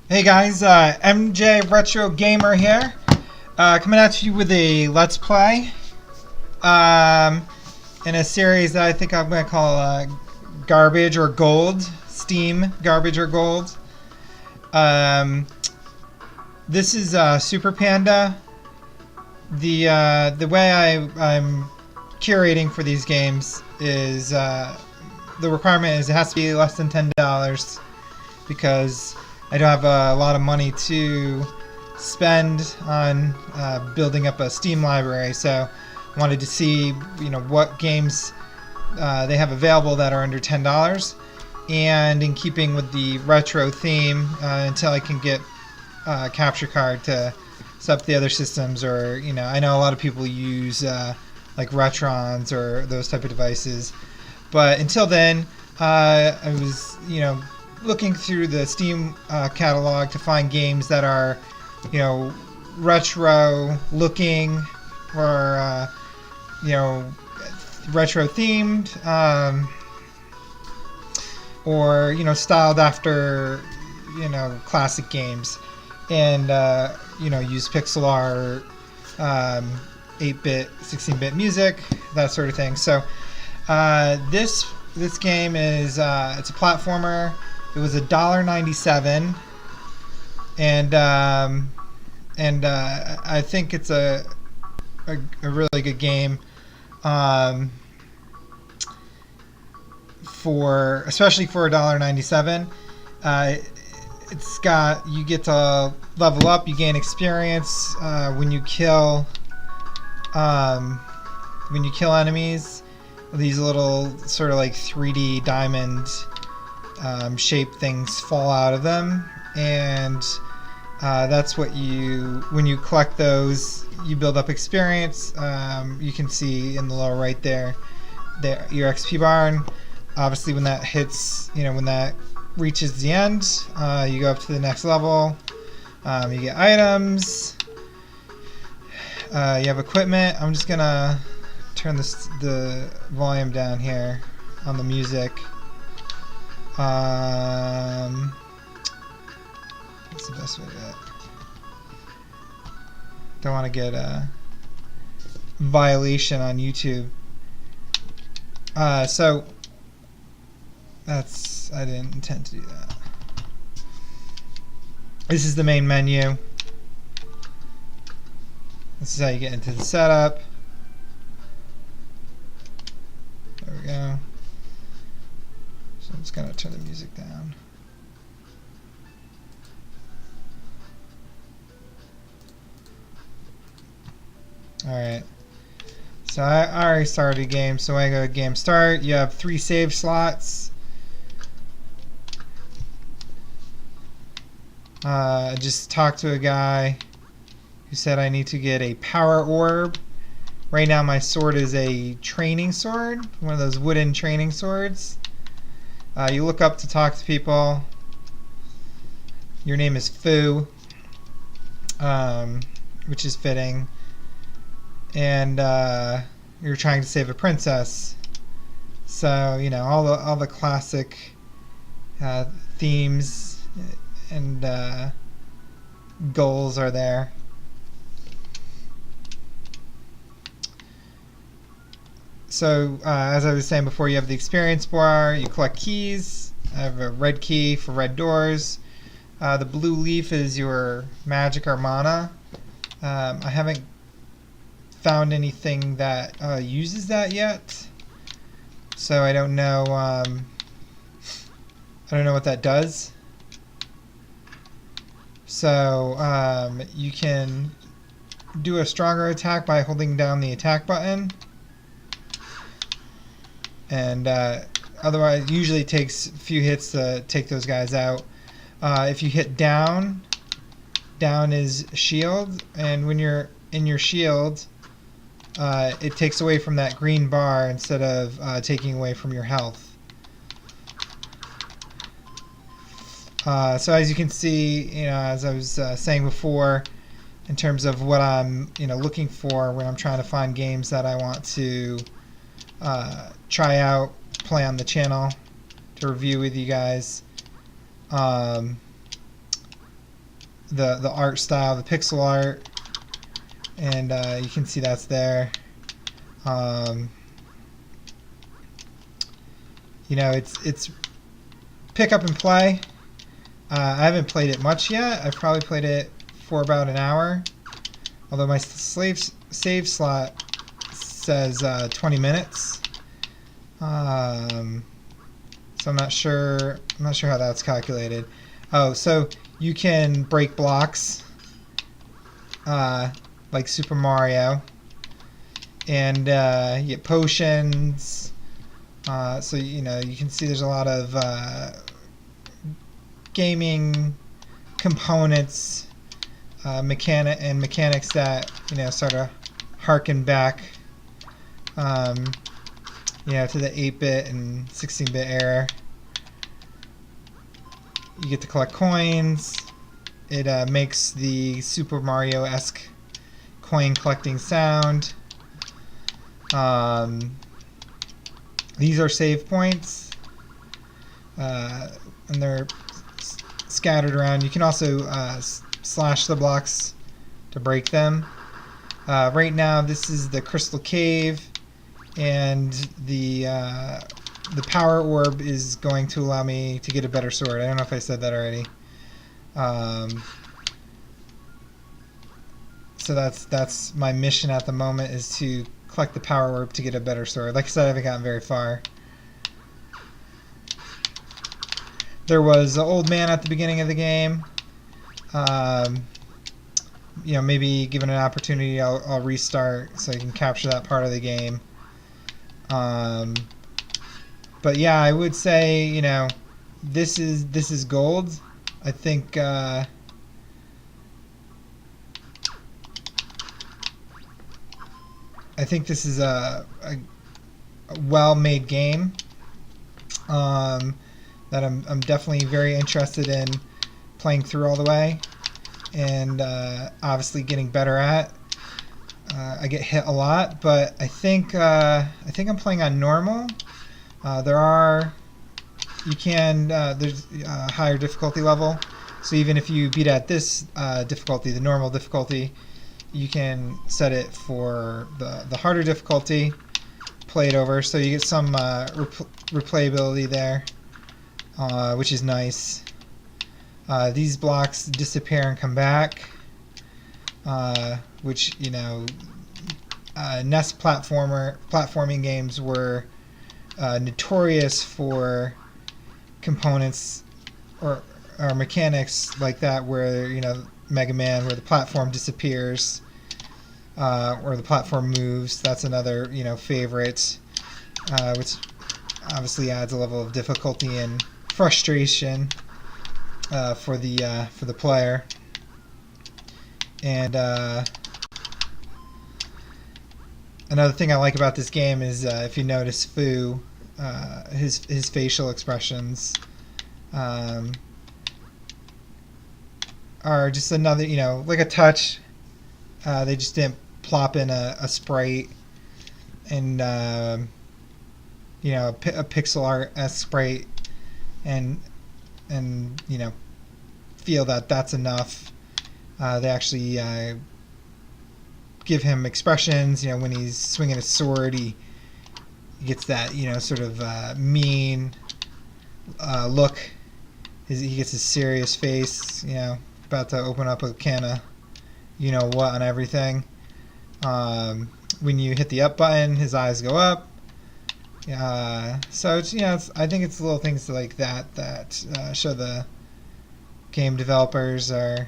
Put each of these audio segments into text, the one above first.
Hey guys, MJ Retro Gamer here, coming at you with a Let's Play um, in a series that I think I'm going to call Garbage or Gold, Steam Garbage or Gold. This is Super Panda. The way I'm curating for these games is the requirement is it has to be less than $10 because I don't have a lot of money to spend on building up a Steam library, so I wanted to see what games they have available that are under $10, and in keeping with the retro theme, until I can get a capture card to set up the other systems, or I know a lot of people use like Retrons or those type of devices, but until then I was looking through the Steam catalog to find games that are, retro looking or, retro themed, or, styled after, classic games, and, use pixel art, 8-bit, 16-bit music, that sort of thing. So, this game is, it's a platformer. It was $1.97, and I think it's a really good game, especially for $1.97. You get to level up, you gain experience when you kill enemies. These little sort of like 3D diamond shaped things fall out of them, and that's what when you collect those, you build up experience. You can see in the lower right there your XP bar, and obviously when that hits, when that reaches the end, you go up to the next level. You get items, you have equipment. I'm just gonna turn the volume down here on the music. What's the best way to do it? Don't want to get a violation on YouTube. So I didn't intend to do that. This is the main menu. This is how you get into the setup. There we go. So I'm just going to turn the music down. Alright. So I already started a game, so when I go to game start, you have 3 save slots. I just talked to a guy who said I need to get a power orb. Right now my sword is a training sword, one of those wooden training swords. You look up to talk to people. Your name is Fu, which is fitting, and you're trying to save a princess. So all the classic themes and goals are there. So as I was saying before, you have the experience bar, you collect keys. I have a red key for red doors. The blue leaf is your magic or mana. I haven't found anything that uses that yet, so I don't know what that does. So you can do a stronger attack by holding down the attack button, and otherwise usually it takes a few hits to take those guys out. If you hit down is shield, and when you're in your shield, it takes away from that green bar instead of taking away from your health. So as you can see, as I was saying before, in terms of what I'm looking for when I'm trying to find games that I want to try out, play on the channel, to review with you guys. the art style, the pixel art, and you can see that's there. You know, it's pick up and play. I haven't played it much yet. I've probably played it for about an hour. Although my save slot says 20 minutes. So I'm not sure. I'm not sure how that's calculated. Oh, so you can break blocks, like Super Mario, and you get potions. So you know you can see there's a lot of gaming components, mechanics that sort of harken back, to the 8-bit and 16-bit era. You get to collect coins. It makes the Super Mario-esque coin collecting sound. These are save points, and they're scattered around. You can also slash the blocks to break them. Right now, this is the Crystal Cave, and the Power Orb is going to allow me to get a better sword. I don't know if I said that already. So that's my mission at the moment, is to collect the Power Orb to get a better sword. Like I said, I haven't gotten very far. There was an old man at the beginning of the game. Maybe given an opportunity, I'll restart so I can capture that part of the game. But yeah, I would say this is gold. I think this is a well-made game that I'm definitely very interested in playing through all the way, and obviously getting better at. I get hit a lot, but I think I'm playing on normal. There's a higher difficulty level, so even if you beat at this difficulty, the normal difficulty, you can set it for the harder difficulty, play it over, so you get some replayability there, which is nice. These blocks disappear and come back, which NES platforming games were notorious for components or mechanics like that, where Mega Man, where the platform disappears, or the platform moves. That's another favorite, which obviously adds a level of difficulty and frustration for the player. And another thing I like about this game is, if you notice, Fu, his facial expressions are just another, like a touch. They just didn't plop in a sprite and a pixel art sprite and feel that that's enough. They actually give him expressions. When he's swinging a sword, he gets that sort of mean look. He gets his serious face. About to open up a can of what on everything. When you hit the up button, his eyes go up. So it's I think it's little things like that show the game developers are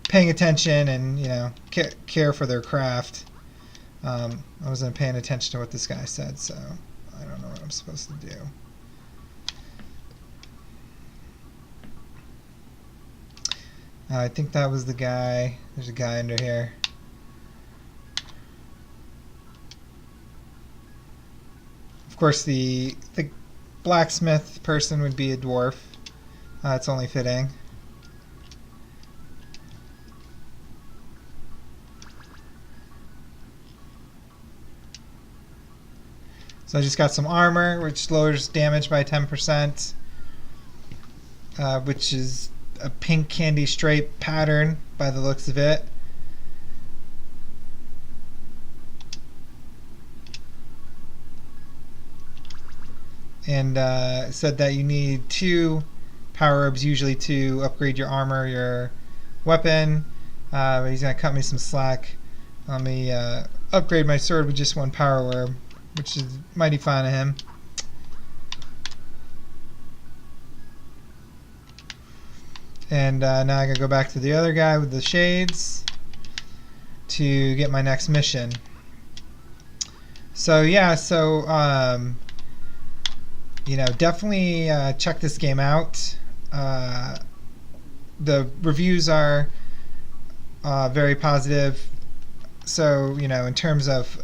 paying attention and care for their craft. I wasn't paying attention to what this guy said, so I don't know what I'm supposed to do. I think that was the guy. There's a guy under here. Of course, the blacksmith person would be a dwarf. It's only fitting. So I just got some armor, which lowers damage by 10%, which is a pink candy stripe pattern by the looks of it. And said that you need 2 power herbs usually to upgrade your armor, your weapon. But he's gonna cut me some slack. Let me upgrade my sword with just 1 power herb, which is mighty fine of him. And now I gotta go back to the other guy with the shades to get my next mission. So yeah, definitely check this game out. The reviews are very positive. So in terms of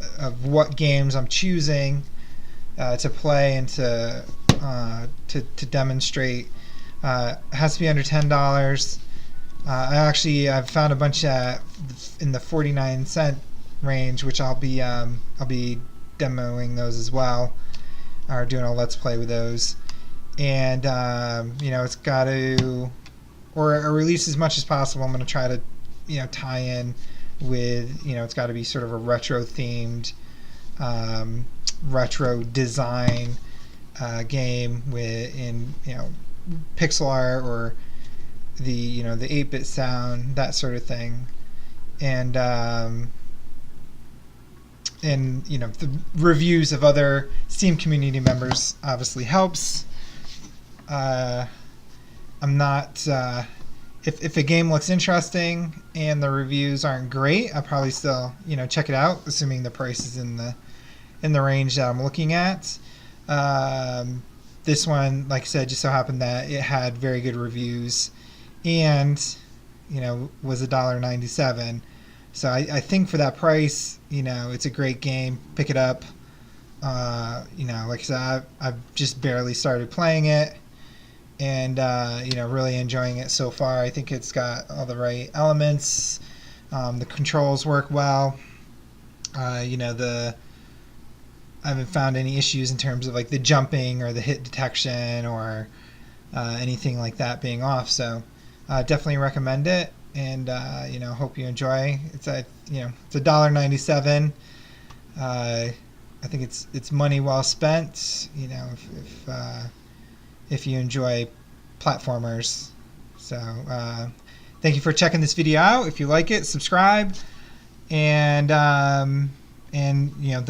what games I'm choosing to play and to demonstrate. It has to be under $10. I've found a bunch in the 49-cent range, which I'll be demoing those as well, or doing a let's play with those. And it's got to or release as much as possible. I'm going to try to tie in with it's got to be sort of a retro themed, retro design game in pixel art or the the 8-bit sound, that sort of thing. And the reviews of other Steam community members obviously helps. I'm not if a game looks interesting and the reviews aren't great, I'll probably still check it out, assuming the price is in the range that I'm looking at. This one, like I said, just so happened that it had very good reviews and, was $1.97. So I think for that price, it's a great game. Pick it up. Like I said, I've just barely started playing it and, really enjoying it so far. I think it's got all the right elements. The controls work well. I haven't found any issues in terms of like the jumping or the hit detection or anything like that being off. So definitely recommend it, and hope you enjoy. It's $1.97. I think it's money well spent. If you enjoy platformers. So thank you for checking this video out. If you like it, subscribe, and there'll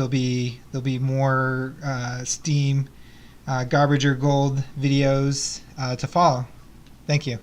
be more Steam garbage or gold videos to follow. Thank you.